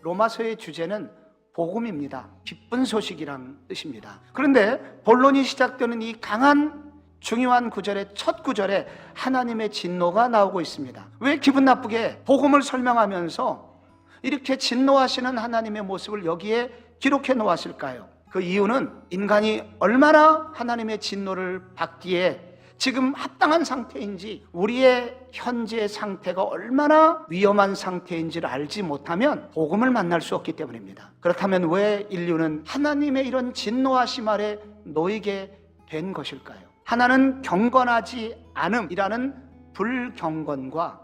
로마서의 주제는 복음입니다. 기쁜 소식이란 뜻입니다. 그런데 본론이 시작되는 이 강한 중요한 구절의 첫 구절에 하나님의 진노가 나오고 있습니다. 왜 기분 나쁘게 복음을 설명하면서 이렇게 진노하시는 하나님의 모습을 여기에 기록해 놓았을까요? 그 이유는 인간이 얼마나 하나님의 진노를 받기에 지금 합당한 상태인지, 우리의 현재 상태가 얼마나 위험한 상태인지를 알지 못하면 복음을 만날 수 없기 때문입니다. 그렇다면 왜 인류는 하나님의 이런 진노하심 아래 놓이게 된 것일까요? 하나는 경건하지 않음이라는 불경건과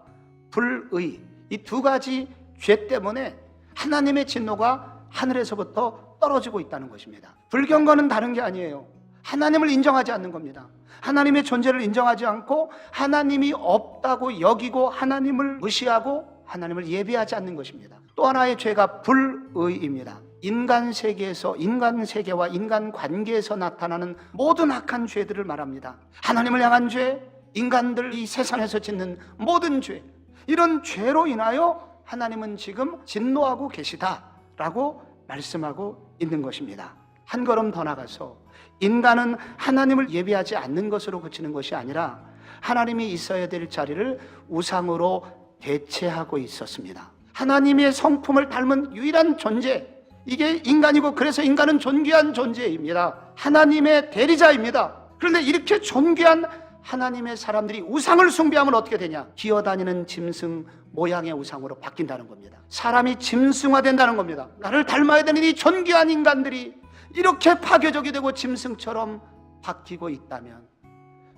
불의, 이 두 가지 죄 때문에 하나님의 진노가 하늘에서부터 떨어지고 있다는 것입니다. 불경건은 다른 게 아니에요. 하나님을 인정하지 않는 겁니다. 하나님의 존재를 인정하지 않고 하나님이 없다고 여기고 하나님을 무시하고 하나님을 예배하지 않는 것입니다. 또 하나의 죄가 불의입니다. 인간 세계에서, 인간 세계와 인간 관계에서 나타나는 모든 악한 죄들을 말합니다. 하나님을 향한 죄, 인간들 이 세상에서 짓는 모든 죄, 이런 죄로 인하여 하나님은 지금 진노하고 계시다라고 말씀하고 있는 것입니다. 한 걸음 더 나가서 인간은 하나님을 예배하지 않는 것으로 그치는 것이 아니라 하나님이 있어야 될 자리를 우상으로 대체하고 있었습니다. 하나님의 성품을 닮은 유일한 존재, 이게 인간이고 그래서 인간은 존귀한 존재입니다. 하나님의 대리자입니다. 그런데 이렇게 존귀한 하나님의 사람들이 우상을 숭배하면 어떻게 되냐? 기어다니는 짐승 모양의 우상으로 바뀐다는 겁니다. 사람이 짐승화된다는 겁니다. 나를 닮아야 되는 이 존귀한 인간들이 이렇게 파괴적이 되고 짐승처럼 바뀌고 있다면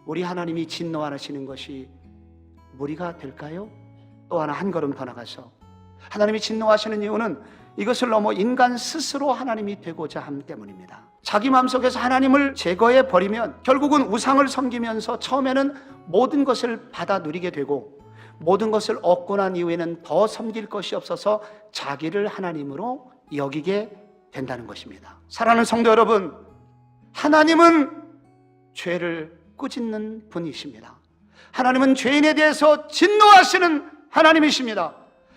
우리 하나님이 진노하시는 것이 무리가 될까요? 또 하나 한 걸음 더 나가서 하나님이 진노하시는 이유는 이것을 넘어 인간 스스로 하나님이 되고자 함 때문입니다. 자기 마음속에서 하나님을 제거해 버리면 결국은 우상을 섬기면서 처음에는 모든 것을 받아 누리게 되고 모든 것을 얻고 난 이후에는 더 섬길 것이 없어서 자기를 하나님으로 여기게 된다는 것입니다. 사랑하는 성도 여러분, 하나님은 죄를 꾸짖는 분이십니다. 하나님은 죄인에 대해서 진노하시는 하나님이십니다.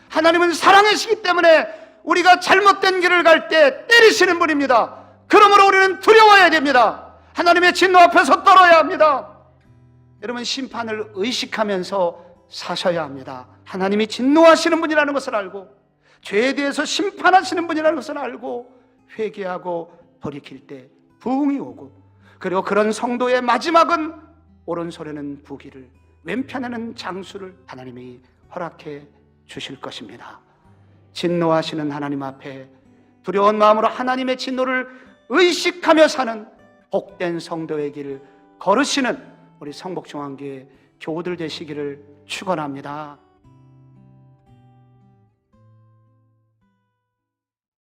하나님은 사랑이시기 때문에 우리가 잘못된 길을 갈 때 때리시는 분입니다. 그러므로 우리는 두려워해야 됩니다. 하나님의 진노 앞에서 떨어야 합니다. 여러분, 심판을 의식하면서 사셔야 합니다. 하나님이 진노하시는 분이라는 것을 알고 죄에 대해서 심판하시는 분이라는 것을 알고 회개하고 돌이킬 때 부흥이 오고, 그리고 그런 성도의 마지막은 오른손에는 부귀를, 왼편에는 장수를 하나님이 허락해 주실 것입니다. 진노하시는 하나님 앞에 두려운 마음으로 하나님의 진노를 의식하며 사는 복된 성도의 길을 걸으시는 우리 성복중앙교회 교우들 되시기를 축원합니다.